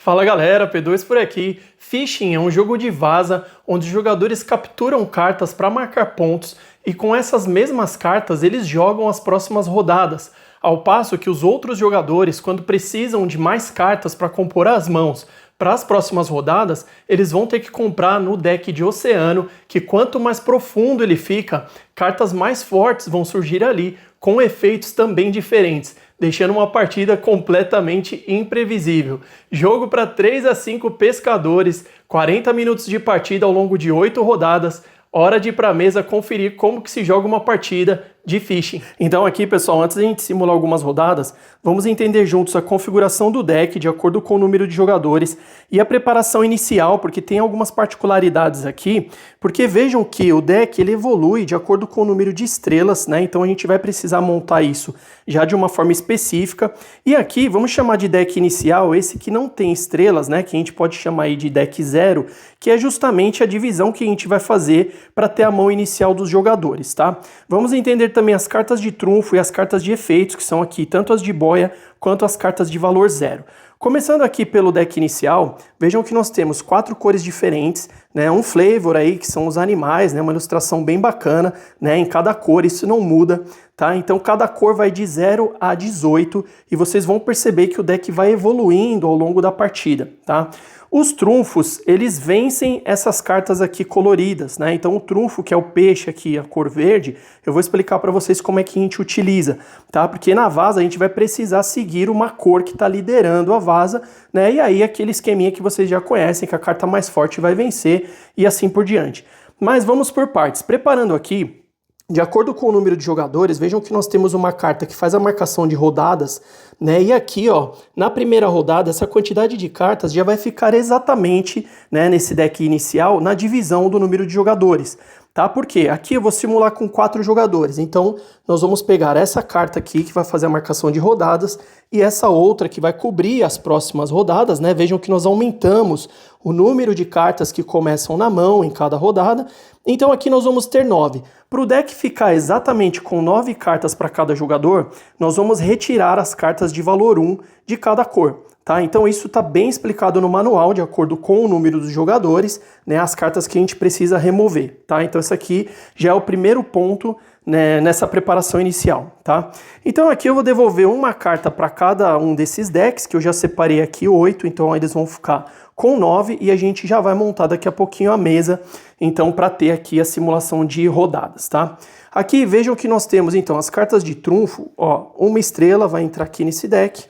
Fala galera, P2 por aqui. Fishing é um jogo de vaza onde os jogadores capturam cartas para marcar pontos e com essas mesmas cartas eles jogam as próximas rodadas, ao passo que os outros jogadores, quando precisam de mais cartas para compor as mãos para as próximas rodadas, eles vão ter que comprar no deck de Oceano, que quanto mais profundo ele fica, cartas mais fortes vão surgir ali, com efeitos também diferentes, deixando uma partida completamente imprevisível. Jogo para 3 a 5 pescadores, 40 minutos de partida ao longo de 8 rodadas, hora de ir para a mesa conferir como que se joga uma partida de Fishing. Então aqui, pessoal, antes de a gente simular algumas rodadas, vamos entender juntos a configuração do deck de acordo com o número de jogadores e a preparação inicial, porque tem algumas particularidades aqui, porque vejam que o deck ele evolui de acordo com o número de estrelas, né? Então a gente vai precisar montar isso já de uma forma específica. E aqui, vamos chamar de deck inicial, esse que não tem estrelas, né? Que a gente pode chamar aí de deck 0, que é justamente a divisão que a gente vai fazer para ter a mão inicial dos jogadores, tá? Vamos entender também as cartas de trunfo e as cartas de efeitos, que são aqui tanto as de boia quanto as cartas de valor 0. Começando aqui pelo deck inicial, vejam que nós temos 4 cores diferentes, né, um flavor aí, que são os animais, né, uma ilustração bem bacana, né, em cada cor, isso não muda, tá? Então cada cor vai de 0 a 18 e vocês vão perceber que o deck vai evoluindo ao longo da partida, tá? Os trunfos, eles vencem essas cartas aqui coloridas, né? Então o trunfo, que é o peixe aqui, a cor verde, eu vou explicar para vocês como é que a gente utiliza, tá? Porque na vaza a gente vai precisar seguir uma cor que está liderando a vaza, né? E aí aquele esqueminha que vocês já conhecem, que a carta mais forte vai vencer e assim por diante. Mas vamos por partes. Preparando aqui, de acordo com o número de jogadores, vejam que nós temos uma carta que faz a marcação de rodadas, né? E aqui, ó, na primeira rodada, essa quantidade de cartas já vai ficar exatamente, né, nesse deck inicial, na divisão do número de jogadores, tá? Porque aqui eu vou simular com 4 jogadores, então nós vamos pegar essa carta aqui que vai fazer a marcação de rodadas e essa outra que vai cobrir as próximas rodadas, né? Vejam que nós aumentamos o número de cartas que começam na mão em cada rodada, então aqui nós vamos ter 9. Para o deck ficar exatamente com 9 cartas para cada jogador, nós vamos retirar as cartas de valor 1 de cada cor, tá? Então isso está bem explicado no manual, de acordo com o número dos jogadores, né, as cartas que a gente precisa remover, tá? Então isso aqui já é o primeiro ponto, né, nessa preparação inicial, tá? Então aqui eu vou devolver uma carta para cada um desses decks, que eu já separei aqui 8, então eles vão ficar com 9 e a gente já vai montar daqui a pouquinho a mesa, então, para ter aqui a simulação de rodadas, tá? Aqui vejam que nós temos então as cartas de trunfo, ó, uma estrela vai entrar aqui nesse deck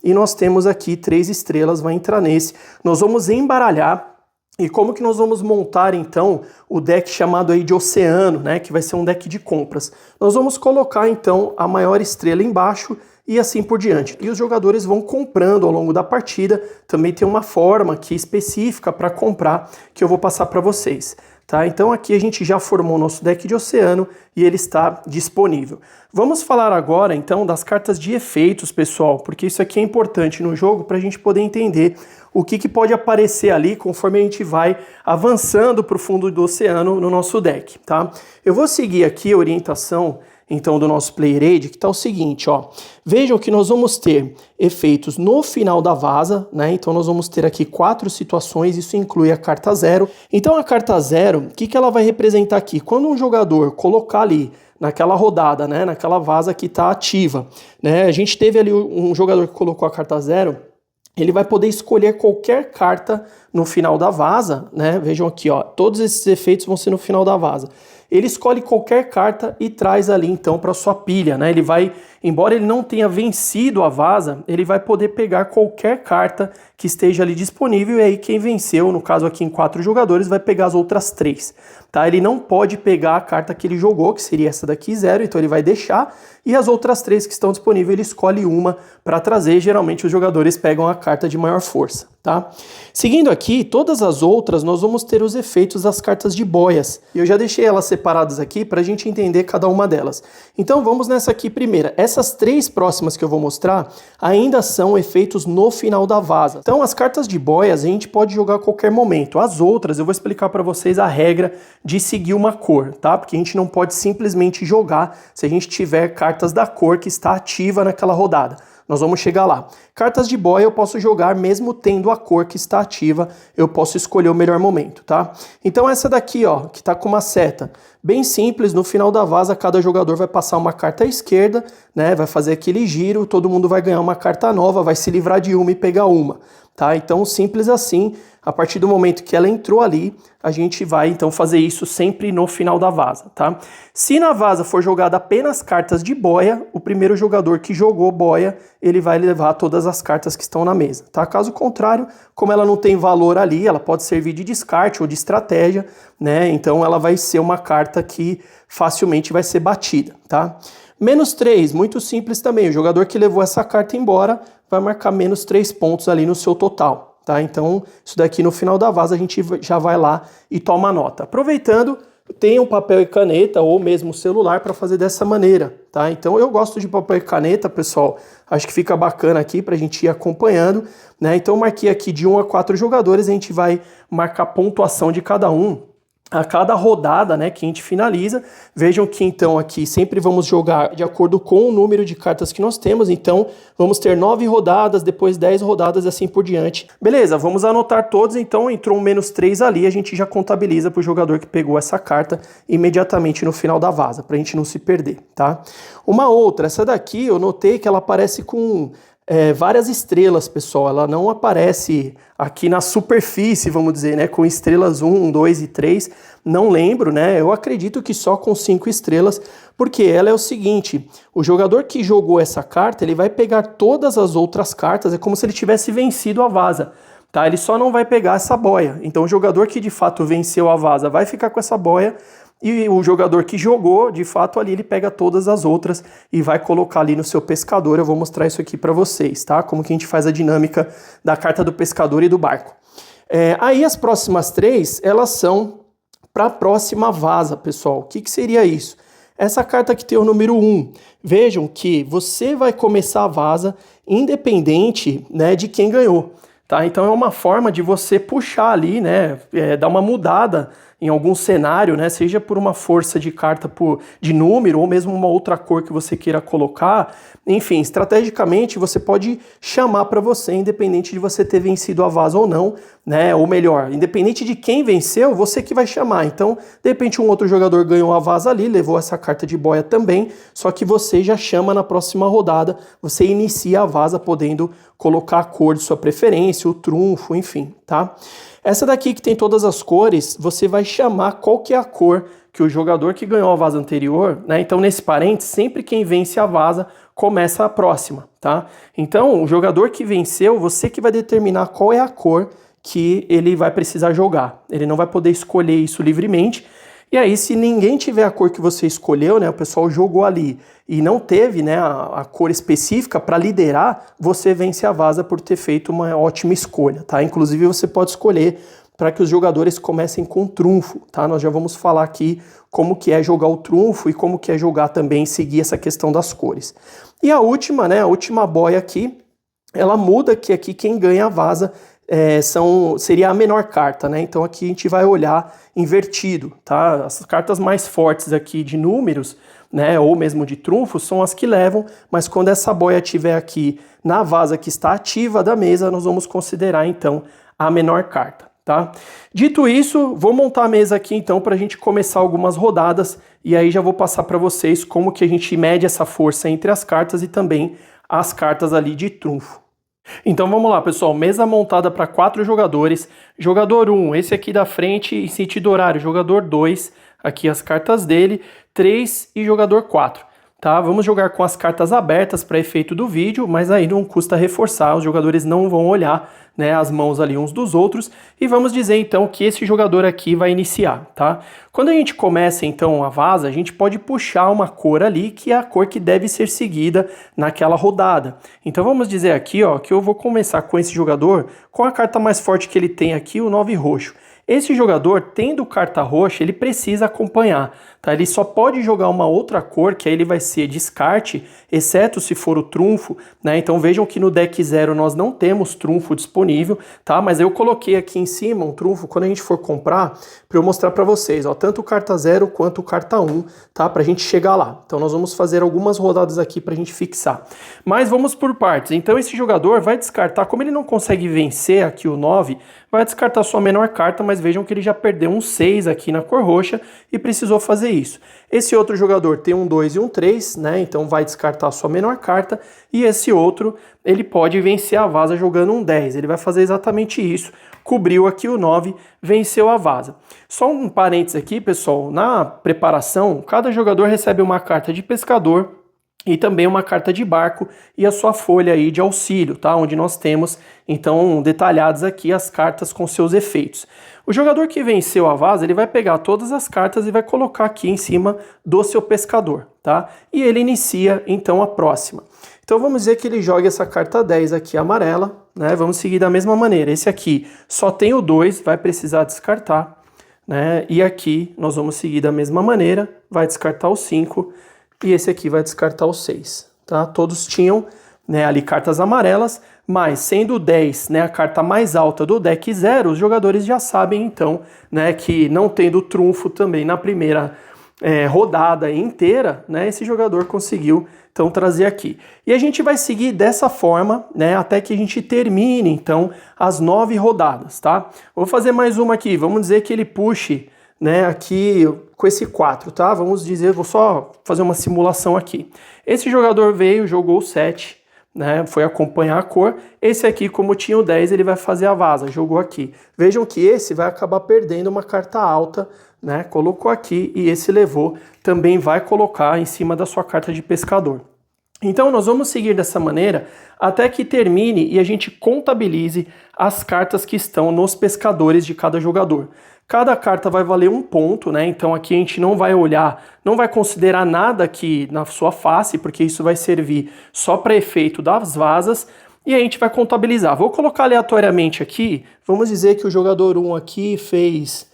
e nós temos aqui 3 estrelas vai entrar nesse. Nós vamos embaralhar. E como que nós vamos montar então o deck chamado aí de Oceano, né, que vai ser um deck de compras? Nós vamos colocar então a maior estrela embaixo e assim por diante. E os jogadores vão comprando ao longo da partida, também tem uma forma aqui específica para comprar que eu vou passar para vocês. Tá? Então aqui a gente já formou o nosso deck de Oceano e ele está disponível. Vamos falar agora então das cartas de efeitos, pessoal, porque isso aqui é importante no jogo para a gente poder entender o que pode aparecer ali conforme a gente vai avançando para o fundo do oceano no nosso deck, tá? Eu vou seguir aqui a orientação então do nosso Player Aid, que está o seguinte, ó. Vejam que nós vamos ter efeitos no final da vaza, né? Então nós vamos ter aqui 4 situações, isso inclui a carta 0. Então a carta 0, o que ela vai representar aqui? Quando um jogador colocar ali naquela rodada, né, naquela vaza que está ativa, né? A gente teve ali um jogador que colocou a carta 0, ele vai poder escolher qualquer carta no final da vaza, né? Vejam aqui, ó, todos esses efeitos vão ser no final da vaza. Ele escolhe qualquer carta e traz ali então para sua pilha, né? Ele vai, embora ele não tenha vencido a vaza, ele vai poder pegar qualquer carta que esteja ali disponível e aí quem venceu, no caso aqui em 4 jogadores, vai pegar as outras 3, tá? Ele não pode pegar a carta que ele jogou, que seria essa daqui 0, então ele vai deixar e as outras 3 que estão disponíveis ele escolhe uma para trazer, geralmente os jogadores pegam a carta de maior força, tá? Seguindo aqui, todas as outras nós vamos ter os efeitos das cartas de boias. E eu já deixei elas separadas aqui para a gente entender cada uma delas. Então vamos nessa aqui primeira. Essas 3 próximas que eu vou mostrar ainda são efeitos no final da vaza. Então as cartas de boias a gente pode jogar a qualquer momento. As outras eu vou explicar para vocês a regra de seguir uma cor, tá? Porque a gente não pode simplesmente jogar se a gente tiver cartas da cor que está ativa naquela rodada. Nós vamos chegar lá. Cartas de boia eu posso jogar mesmo tendo a cor que está ativa, eu posso escolher o melhor momento, tá? Então essa daqui, ó, que tá com uma seta, bem simples, no final da vaza cada jogador vai passar uma carta à esquerda, né? Vai fazer aquele giro, todo mundo vai ganhar uma carta nova, vai se livrar de uma e pegar uma, tá? Então simples assim, a partir do momento que ela entrou ali, a gente vai então fazer isso sempre no final da vaza, tá? Se na vaza for jogada apenas cartas de boia, o primeiro jogador que jogou boia, ele vai levar todas as cartas que estão na mesa, tá? Caso contrário, como ela não tem valor ali, ela pode servir de descarte ou de estratégia, né? Então ela vai ser uma carta que facilmente vai ser batida, tá? -3, muito simples também, o jogador que levou essa carta embora vai marcar -3 pontos ali no seu total. Tá? Então, isso daqui no final da vaza a gente já vai lá e toma nota. Aproveitando, tenha um papel e caneta ou mesmo celular para fazer dessa maneira, tá? Então, eu gosto de papel e caneta, pessoal. Acho que fica bacana aqui para a gente ir acompanhando, né? Então, eu marquei aqui de 1 a 4 jogadores, a gente vai marcar a pontuação de cada um a cada rodada, né, que a gente finaliza. Vejam que então aqui sempre vamos jogar de acordo com o número de cartas que nós temos, então vamos ter 9 rodadas, depois 10 rodadas e assim por diante. Beleza, vamos anotar todos, então entrou um -3 ali, a gente já contabiliza para o jogador que pegou essa carta imediatamente no final da vaza, para a gente não se perder, tá? Uma outra, essa daqui eu notei que ela aparece com várias estrelas, pessoal, ela não aparece aqui na superfície, vamos dizer, né, com estrelas 1, 2 e 3, não lembro, né, eu acredito que só com 5 estrelas, porque ela é o seguinte, o jogador que jogou essa carta, ele vai pegar todas as outras cartas, é como se ele tivesse vencido a vaza, tá, ele só não vai pegar essa boia, então o jogador que de fato venceu a vaza vai ficar com essa boia, e o jogador que jogou, de fato, ali ele pega todas as outras e vai colocar ali no seu pescador. Eu vou mostrar isso aqui para vocês, tá? Como que a gente faz a dinâmica da carta do pescador e do barco. Aí as próximas 3, elas são para a próxima vaza, pessoal. O que seria isso? Essa carta que tem o número 1. Vejam que você vai começar a vaza independente, né, de quem ganhou. Tá? Então é uma forma de você puxar ali, né, dar uma mudada em algum cenário, né, seja por uma força de carta de número ou mesmo uma outra cor que você queira colocar. Enfim, estrategicamente você pode chamar para você, independente de você ter vencido a vaza ou não, né, ou melhor, independente de quem venceu, você que vai chamar. Então, de repente um outro jogador ganhou a vaza ali, levou essa carta de boia também, só que você já chama na próxima rodada, você inicia a vaza podendo colocar a cor de sua preferência, o trunfo, enfim, tá? Essa daqui que tem todas as cores, você vai chamar qual que é a cor que o jogador que ganhou a vaza anterior, né? Então, nesse parênteses, sempre quem vence a vaza começa a próxima, tá? Então, o jogador que venceu, você que vai determinar qual é a cor que ele vai precisar jogar. Ele não vai poder escolher isso livremente. E aí, se ninguém tiver a cor que você escolheu, né, o pessoal jogou ali e não teve, né, a cor específica para liderar, você vence a vaza por ter feito uma ótima escolha, tá? Inclusive, você pode escolher para que os jogadores comecem com trunfo, tá? Nós já vamos falar aqui como que é jogar o trunfo e como que é jogar também, seguir essa questão das cores. E a última, né, a última boia aqui, ela muda que aqui quem ganha a vaza seria a menor carta, né? Então aqui a gente vai olhar invertido, tá? As cartas mais fortes aqui de números, né, ou mesmo de trunfo, são as que levam, mas quando essa boia estiver aqui na vaza que está ativa da mesa, nós vamos considerar então a menor carta, tá? Dito isso, vou montar a mesa aqui então para a gente começar algumas rodadas e aí já vou passar para vocês como que a gente mede essa força entre as cartas e também as cartas ali de trunfo. Então vamos lá, pessoal, mesa montada para 4 jogadores, jogador 1, esse aqui da frente em sentido horário, jogador 2, aqui as cartas dele, 3 e jogador 4, tá? Vamos jogar com as cartas abertas para efeito do vídeo, mas aí não custa reforçar, os jogadores não vão olhar, né, as mãos ali uns dos outros, e vamos dizer então que esse jogador aqui vai iniciar, tá? Quando a gente começa então a vaza, a gente pode puxar uma cor ali, que é a cor que deve ser seguida naquela rodada. Então vamos dizer aqui, ó, que eu vou começar com esse jogador, com a carta mais forte que ele tem aqui, o 9 roxo. Esse jogador, tendo carta roxa, ele precisa acompanhar, tá? Ele só pode jogar uma outra cor, que aí ele vai ser descarte, exceto se for o trunfo, né? Então vejam que no deck 0 nós não temos trunfo disponível, tá? Mas eu coloquei aqui em cima um trunfo quando a gente for comprar, para eu mostrar para vocês, ó, tanto o carta 0 quanto o carta 1, tá? Pra gente chegar lá. Então nós vamos fazer algumas rodadas aqui pra gente fixar. Mas vamos por partes. Então esse jogador vai descartar, como ele não consegue vencer aqui o 9, vai descartar sua menor carta, mas vejam que ele já perdeu um 6 aqui na cor roxa e precisou fazer isso. Esse outro jogador tem um 2 e um 3, né? Então vai descartar sua menor carta, e esse outro, ele pode vencer a vaza jogando um 10. Ele vai fazer exatamente isso. Cobriu aqui o 9, venceu a vaza. Só um parênteses aqui, pessoal, na preparação, cada jogador recebe uma carta de pescador e também uma carta de barco e a sua folha aí de auxílio, tá? Onde nós temos, então, detalhadas aqui as cartas com seus efeitos. O jogador que venceu a vaza, ele vai pegar todas as cartas e vai colocar aqui em cima do seu pescador, tá? E ele inicia, então, a próxima. Então vamos dizer que ele joga essa carta 10 aqui amarela, né? Vamos seguir da mesma maneira. Esse aqui só tem o 2, vai precisar descartar, né? E aqui nós vamos seguir da mesma maneira, vai descartar o 5 e esse aqui vai descartar o 6, tá? Todos tinham, né, ali cartas amarelas, mas sendo o 10, né, a carta mais alta do deck 0, os jogadores já sabem então, né, que não tendo trunfo também na primeira rodada inteira, né, esse jogador conseguiu então trazer aqui. E a gente vai seguir dessa forma, né, até que a gente termine então as 9 rodadas, tá? Vou fazer mais uma aqui, vamos dizer que ele puxe, né, aqui com esse 4, tá? Vamos dizer, vou só fazer uma simulação aqui. Esse jogador veio, jogou o 7, né, foi acompanhar a cor. Esse aqui, como tinha o 10, ele vai fazer a vaza, jogou aqui. Vejam que esse vai acabar perdendo uma carta alta, né, colocou aqui, e esse levou, também vai colocar em cima da sua carta de pescador. Então nós vamos seguir dessa maneira até que termine e a gente contabilize as cartas que estão nos pescadores de cada jogador. Cada carta vai valer um ponto, né? Então aqui a gente não vai olhar, não vai considerar nada aqui na sua face, porque isso vai servir só para efeito das vazas, e a gente vai contabilizar. Vou colocar aleatoriamente aqui, vamos dizer que o jogador 1 aqui fez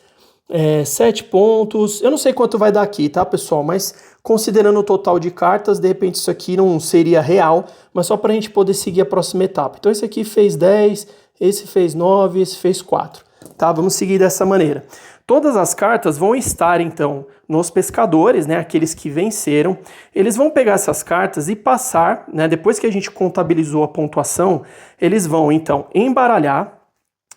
7 pontos, eu não sei quanto vai dar aqui, tá, pessoal? Mas considerando o total de cartas, de repente isso aqui não seria real, mas só para a gente poder seguir a próxima etapa. Então esse aqui fez 10, esse fez 9, esse fez 4, tá? Vamos seguir dessa maneira. Todas as cartas vão estar, então, nos pescadores, né, aqueles que venceram. Eles vão pegar essas cartas e passar, né, depois que a gente contabilizou a pontuação, eles vão, então, embaralhar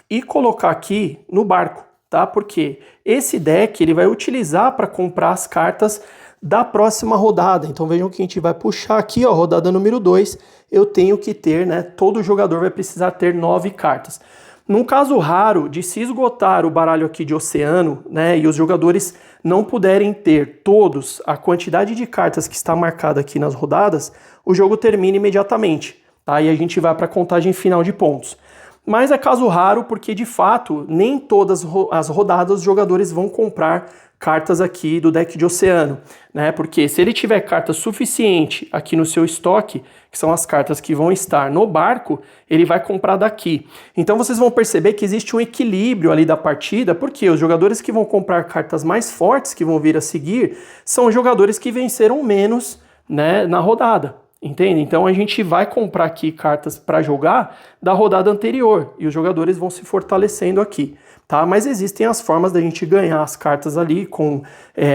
e colocar aqui no barco, tá? Porque esse deck ele vai utilizar para comprar as cartas da próxima rodada. Então vejam que a gente vai puxar aqui, ó, rodada número 2, eu tenho que ter, né, todo jogador vai precisar ter 9 cartas. Num caso raro de se esgotar o baralho aqui de oceano, né, e os jogadores não puderem ter todos a quantidade de cartas que está marcada aqui nas rodadas, o jogo termina imediatamente, tá? E a gente vai para a contagem final de pontos. Mas é caso raro porque, de fato, nem todas as rodadas os jogadores vão comprar cartas aqui do deck de oceano, né? Porque se ele tiver carta suficiente aqui no seu estoque, que são as cartas que vão estar no barco, ele vai comprar daqui. Então vocês vão perceber que existe um equilíbrio ali da partida, porque os jogadores que vão comprar cartas mais fortes, que vão vir a seguir, são os jogadores que venceram menos, né, na rodada. Entende? Então a gente vai comprar aqui cartas para jogar da rodada anterior e os jogadores vão se fortalecendo aqui, tá? Mas existem as formas da gente ganhar as cartas ali com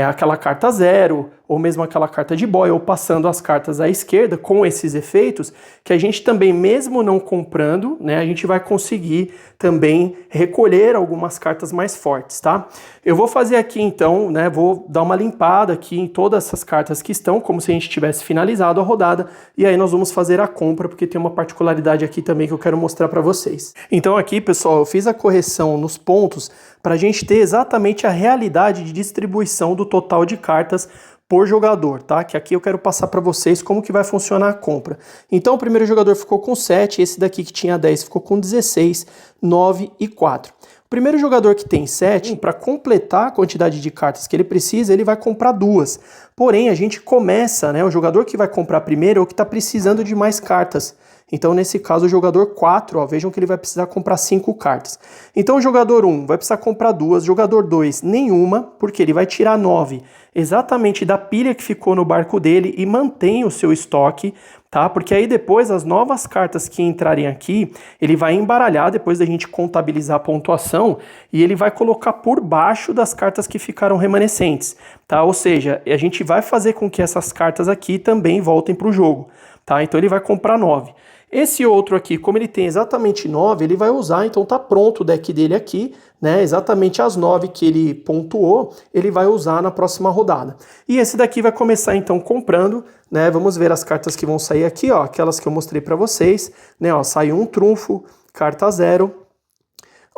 aquela carta 0 ou mesmo aquela carta de boia ou passando as cartas à esquerda com esses efeitos que a gente também, mesmo não comprando, né, a gente vai conseguir também recolher algumas cartas mais fortes, tá? Eu vou fazer aqui então, né, vou dar uma limpada aqui em todas essas cartas que estão, como se a gente tivesse finalizado a rodada, e aí nós vamos fazer a compra, porque tem uma particularidade aqui também que eu quero mostrar para vocês. Então aqui, pessoal, eu fiz a correção nos pontos para a gente ter exatamente a realidade de distribuição do total de cartas por jogador, tá? Que aqui eu quero passar para vocês como que vai funcionar a compra. Então o primeiro jogador ficou com 7, esse daqui que tinha 10 ficou com 16, 9 e 4. O primeiro jogador que tem 7, para completar a quantidade de cartas que ele precisa, ele vai comprar 2. Porém, a gente começa, né? O jogador que vai comprar primeiro é o que está precisando de mais cartas. Então, nesse caso, o jogador 4, ó, vejam que ele vai precisar comprar 5 cartas. Então, o jogador 1 vai precisar comprar 2, jogador 2 nenhuma, porque ele vai tirar 9 exatamente da pilha que ficou no barco dele e mantém o seu estoque, tá? Porque aí depois as novas cartas que entrarem aqui, ele vai embaralhar depois da gente contabilizar a pontuação e ele vai colocar por baixo das cartas que ficaram remanescentes, tá? Ou seja, a gente vai fazer com que essas cartas aqui também voltem para o jogo, tá? Então ele vai comprar 9. Esse outro aqui, como ele tem exatamente 9, ele vai usar, então tá pronto o deck dele aqui, né? Exatamente as 9 que ele pontuou, ele vai usar na próxima rodada. E esse daqui vai começar então comprando, né? Vamos ver as cartas que vão sair aqui, ó, aquelas que eu mostrei para vocês, né? Ó, saiu um trunfo, carta 0.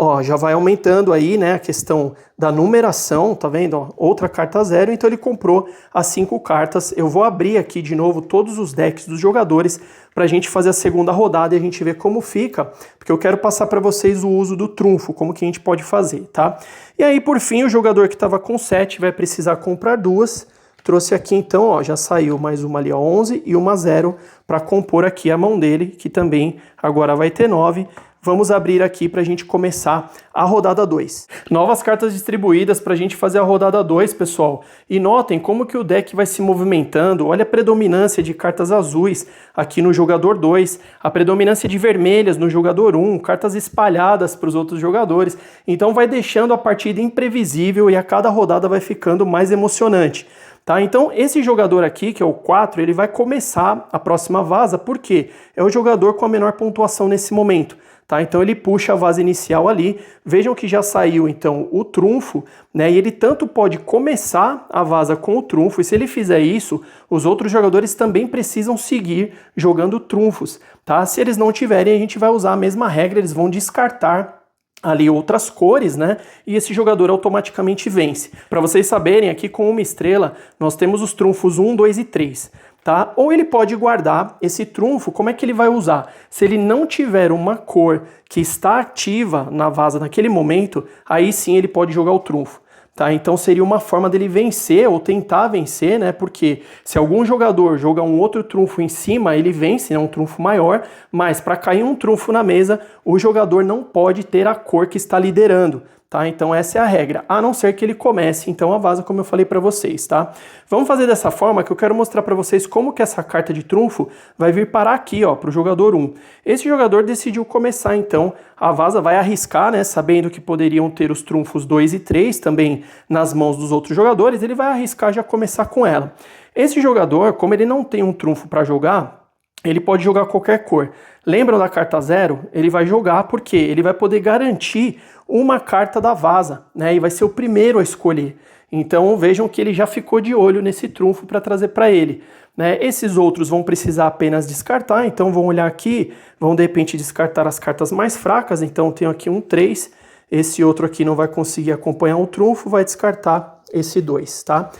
Ó, já vai aumentando aí, né, a questão da numeração, tá vendo? Ó, outra carta 0, então ele comprou as 5 cartas. Eu vou abrir aqui de novo todos os decks dos jogadores pra gente fazer a segunda rodada e a gente ver como fica, porque eu quero passar para vocês o uso do trunfo, como que a gente pode fazer, tá? E aí, por fim, o jogador que estava com 7 vai precisar comprar 2. Trouxe aqui então, ó, já saiu mais uma ali, ó, 11 e uma 0 para compor aqui a mão dele, que também agora vai ter 9. Vamos abrir aqui para a gente começar a rodada 2. Novas cartas distribuídas para a gente fazer a rodada 2, pessoal. E notem como que o deck vai se movimentando. Olha a predominância de cartas azuis aqui no jogador 2, a predominância de vermelhas no jogador 1, cartas espalhadas para os outros jogadores. Então vai deixando a partida imprevisível e a cada rodada vai ficando mais emocionante. Tá? Então esse jogador aqui, que é o 4, ele vai começar a próxima vaza, porque é o jogador com a menor pontuação nesse momento. Tá? Então ele puxa a vaza inicial ali, vejam que já saiu então o trunfo, né? E ele tanto pode começar a vaza com o trunfo, e se ele fizer isso, os outros jogadores também precisam seguir jogando trunfos, tá? Se eles não tiverem, a gente vai usar a mesma regra, eles vão descartar ali outras cores, né? E esse jogador automaticamente vence. Para vocês saberem, aqui com uma estrela, nós temos os trunfos 1, 2 e 3. Tá? Ou ele pode guardar esse trunfo, como é que ele vai usar? Se ele não tiver uma cor que está ativa na vaza naquele momento, aí sim ele pode jogar o trunfo. Tá? Então seria uma forma dele vencer ou tentar vencer, né? Porque se algum jogador jogar um outro trunfo em cima, ele vence, né? Um trunfo maior, mas para cair um trunfo na mesa, o jogador não pode ter a cor que está liderando. Tá? Então essa é a regra, a não ser que ele comece então a vaza, como eu falei para vocês, tá? Vamos fazer dessa forma que eu quero mostrar para vocês como que essa carta de trunfo vai vir parar aqui, ó, para o jogador 1. Esse jogador decidiu começar então a vaza, vai arriscar, né, sabendo que poderiam ter os trunfos 2 e 3 também nas mãos dos outros jogadores, ele vai arriscar já começar com ela. Esse jogador, como ele não tem um trunfo para jogar, ele pode jogar qualquer cor. Lembram da carta 0? Ele vai jogar porque ele vai poder garantir uma carta da vaza, né? E vai ser o primeiro a escolher. Então vejam que ele já ficou de olho nesse trunfo para trazer para ele, né? Esses outros vão precisar apenas descartar, então vão olhar aqui, vão de repente descartar as cartas mais fracas. Então tenho aqui um 3, esse outro aqui não vai conseguir acompanhar o trunfo, vai descartar esse 2, tá?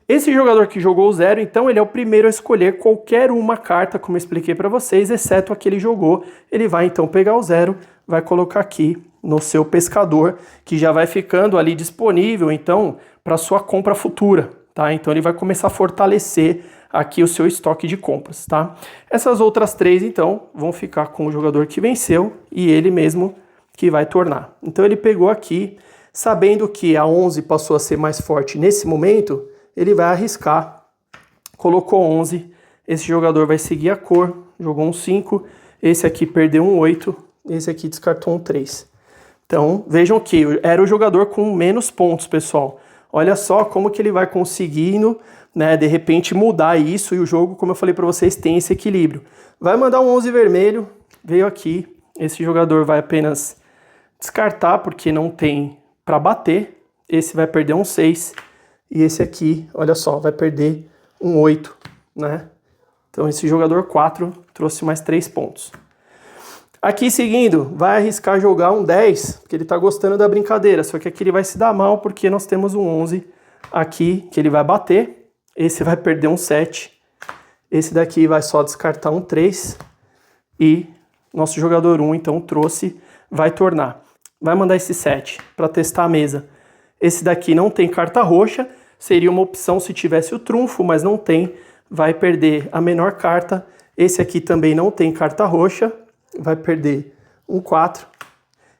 Esse jogador que jogou o 0, então ele é o primeiro a escolher qualquer uma carta, como eu expliquei para vocês, exceto a que ele jogou. Ele vai então pegar o 0, vai colocar aqui no seu pescador, que já vai ficando ali disponível, então, para sua compra futura, tá? Então ele vai começar a fortalecer aqui o seu estoque de compras, tá? Essas outras 3, então, vão ficar com o jogador que venceu e ele mesmo que vai tornar. Então ele pegou aqui, sabendo que a 11 passou a ser mais forte nesse momento, ele vai arriscar, colocou 11, esse jogador vai seguir a cor, jogou um 5, esse aqui perdeu um 8, esse aqui descartou um 3. Então, vejam que era o jogador com menos pontos, pessoal. Olha só como que ele vai conseguindo, né, de repente mudar isso, e o jogo, como eu falei para vocês, tem esse equilíbrio. Vai mandar um 11 vermelho, veio aqui, esse jogador vai apenas descartar, porque não tem para bater, esse vai perder um 6, e esse aqui, olha só, vai perder um 8, né? Então esse jogador 4 trouxe mais 3 pontos. Aqui seguindo, vai arriscar jogar um 10, porque ele tá gostando da brincadeira, só que aqui ele vai se dar mal porque nós temos um 11 aqui que ele vai bater, esse vai perder um 7, esse daqui vai só descartar um 3 e nosso jogador 1 então trouxe, vai tornar. Vai mandar esse 7 para testar a mesa. Esse daqui não tem carta roxa, seria uma opção se tivesse o trunfo, mas não tem, vai perder a menor carta. Esse aqui também não tem carta roxa, vai perder um 4.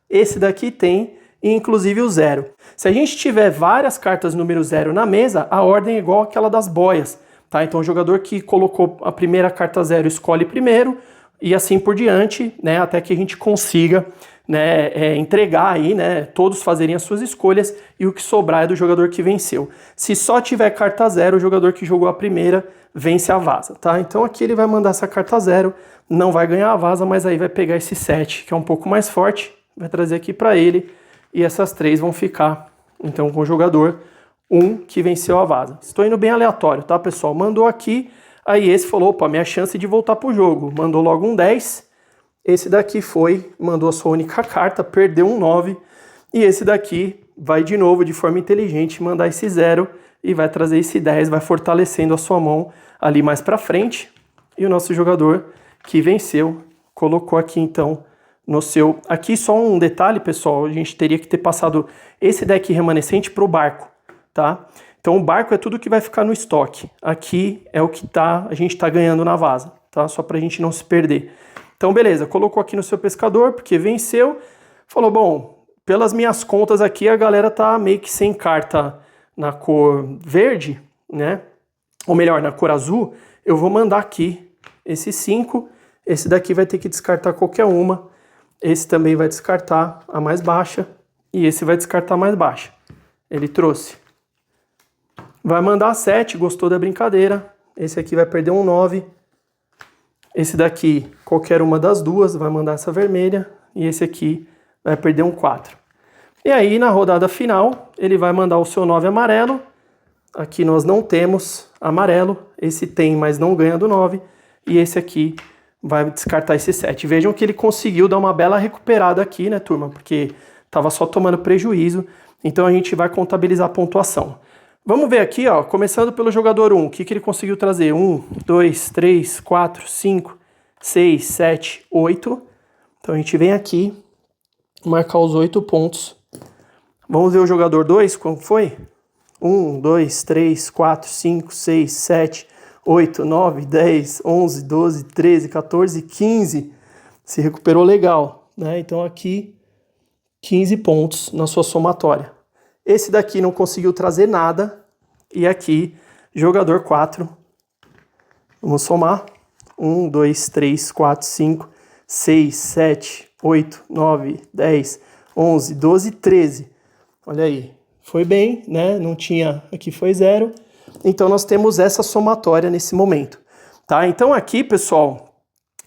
Esse daqui tem, e inclusive o 0. Se a gente tiver várias cartas número 0 na mesa, a ordem é igual àquela das boias, tá? Então o jogador que colocou a primeira carta 0 escolhe primeiro, e assim por diante, né? Até que a gente consiga, né, entregar aí, né? Todos fazerem as suas escolhas, e o que sobrar é do jogador que venceu. Se só tiver carta 0, o jogador que jogou a primeira vence a vaza, tá? Então aqui ele vai mandar essa carta 0, não vai ganhar a vaza, mas aí vai pegar esse 7, que é um pouco mais forte, vai trazer aqui para ele, e essas 3 vão ficar, então, com o jogador 1 que venceu a vaza. Estou indo bem aleatório, tá, pessoal? Mandou aqui, aí esse falou, opa, minha chance de voltar pro jogo. Mandou logo um 10, esse daqui foi, mandou a sua única carta, perdeu um 9, e esse daqui vai de novo, de forma inteligente, mandar esse 0, e vai trazer esse 10, vai fortalecendo a sua mão ali mais pra frente, e o nosso jogador que venceu, colocou aqui, então, no seu... Aqui só um detalhe, pessoal, a gente teria que ter passado esse deck remanescente para o barco, tá? Então o barco é tudo que vai ficar no estoque. Aqui é o que a gente tá ganhando na vaza, tá? Só pra gente não se perder. Então beleza, colocou aqui no seu pescador, porque venceu. Falou, bom, pelas minhas contas aqui a galera tá meio que sem carta na cor verde, né? Ou melhor, na cor azul. Eu vou mandar aqui esse 5. Esse daqui vai ter que descartar qualquer uma. Esse também vai descartar a mais baixa. E esse vai descartar a mais baixa. Ele trouxe. Vai mandar 7, gostou da brincadeira. Esse aqui vai perder um 9. Esse daqui, qualquer uma das duas, vai mandar essa vermelha. E esse aqui vai perder um 4. E aí, na rodada final, ele vai mandar o seu 9 amarelo. Aqui nós não temos amarelo. Esse tem, mas não ganha do 9. E esse aqui vai descartar esse 7. Vejam que ele conseguiu dar uma bela recuperada aqui, né, turma? Porque estava só tomando prejuízo. Então a gente vai contabilizar a pontuação. Vamos ver aqui, ó, começando pelo jogador 1. O que ele conseguiu trazer? 1, 2, 3, 4, 5, 6, 7, 8. Então a gente vem aqui, marcar os 8 pontos. Vamos ver o jogador 2, como foi? 1, 2, 3, 4, 5, 6, 7, 8, 9, 10, 11, 12, 13, 14, 15. Se recuperou legal, né? Então aqui 15 pontos na sua somatória. Esse daqui não conseguiu trazer nada. E aqui, jogador 4. Vamos somar. 1, 2, 3, 4, 5, 6, 7, 8, 9, 10, 11, 12, 13. Olha aí. Foi bem, né? Não tinha... Aqui foi 0. Então nós temos essa somatória nesse momento. Tá? Então aqui, pessoal,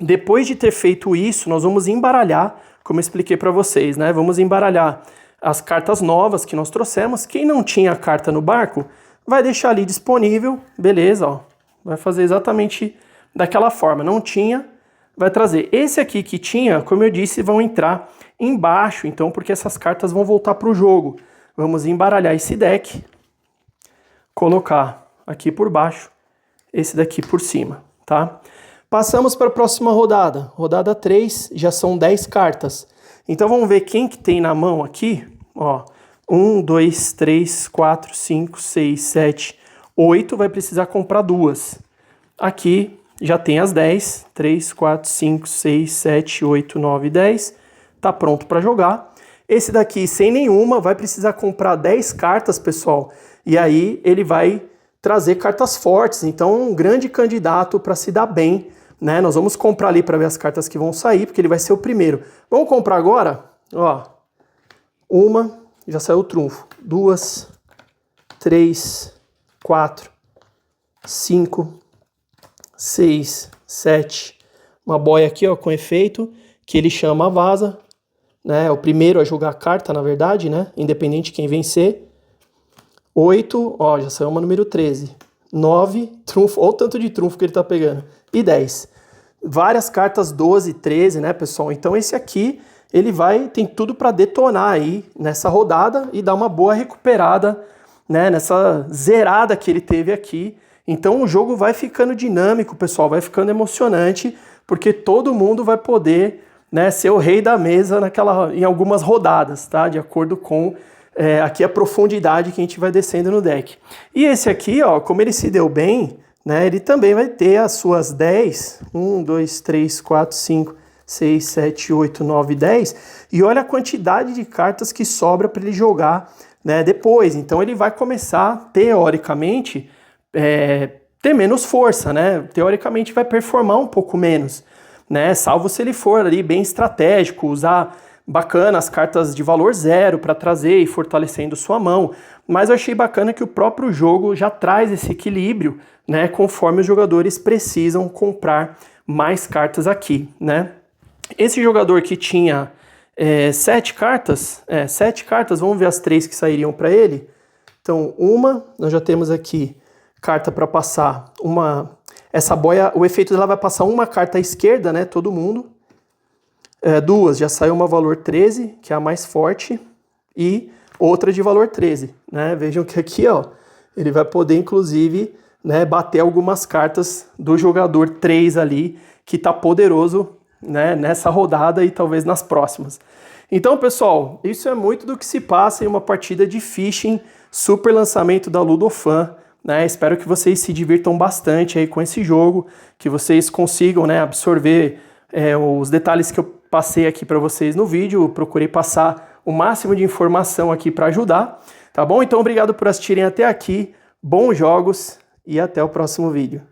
depois de ter feito isso, nós vamos embaralhar, como eu expliquei para vocês, né? Vamos embaralhar as cartas novas que nós trouxemos. Quem não tinha carta no barco, vai deixar ali disponível, beleza, ó. Vai fazer exatamente daquela forma. Não tinha, vai trazer. Esse aqui que tinha, como eu disse, vão entrar embaixo, então, porque essas cartas vão voltar para o jogo. Vamos embaralhar esse deck, colocar aqui por baixo, esse daqui por cima, tá? Passamos para a próxima rodada. Rodada 3, já são 10 cartas. Então vamos ver quem que tem na mão aqui, ó. 1, 2, 3, 4, 5, 6, 7, 8, vai precisar comprar 2. Aqui já tem as 10, 3, 4, 5, 6, 7, 8, 9, 10. Tá pronto para jogar. Esse daqui sem nenhuma vai precisar comprar 10 cartas, pessoal. E aí ele vai trazer cartas fortes. Então um grande candidato para se dar bem, né? Nós vamos comprar ali para ver as cartas que vão sair, porque ele vai ser o primeiro. Vamos comprar agora? Ó, uma, já saiu o trunfo. 2, 3, 4, 5, 6, 7. Uma boia aqui, ó, com efeito, que ele chama a vaza, né? É o primeiro a jogar a carta, na verdade, né? Independente de quem vencer. 8, ó, já saiu uma número 13. 9, trunfo, olha o tanto de trunfo que ele tá pegando. E 10. Várias cartas 12, 13, né, pessoal? Então esse aqui, ele tem tudo para detonar aí nessa rodada e dar uma boa recuperada, né, nessa zerada que ele teve aqui. Então o jogo vai ficando dinâmico, pessoal, vai ficando emocionante, porque todo mundo vai poder, né, ser o rei da mesa em algumas rodadas, tá? De acordo com aqui a profundidade que a gente vai descendo no deck. E esse aqui, ó, como ele se deu bem, né, ele também vai ter as suas 10, 1, 2, 3, 4, 5, 6, 7, 8, 9, 10, e olha a quantidade de cartas que sobra para ele jogar, né, depois. Então ele vai começar, teoricamente, ter menos força, né, teoricamente vai performar um pouco menos, né, salvo se ele for ali bem estratégico, usar bacana as cartas de valor 0 para trazer e fortalecendo sua mão, mas eu achei bacana que o próprio jogo já traz esse equilíbrio, né, conforme os jogadores precisam comprar mais cartas aqui, né. Esse jogador que tinha 7 cartas, vamos ver as 3 que sairiam para ele. Então, nós já temos aqui carta para passar essa boia, o efeito dela vai passar uma carta à esquerda, né, todo mundo. 2, já saiu uma valor 13, que é a mais forte, e outra de valor 13, né? Vejam que aqui, ó, ele vai poder, inclusive, né, bater algumas cartas do jogador 3 ali, que tá poderoso, né, nessa rodada e talvez nas próximas. Então, pessoal, isso é muito do que se passa em uma partida de Fishing, super lançamento da Ludofan, né? Espero que vocês se divirtam bastante aí com esse jogo, que vocês consigam, né, absorver os detalhes que eu passei aqui para vocês no vídeo. Eu procurei passar o máximo de informação aqui para ajudar, tá bom? Então, obrigado por assistirem até aqui, bons jogos e até o próximo vídeo.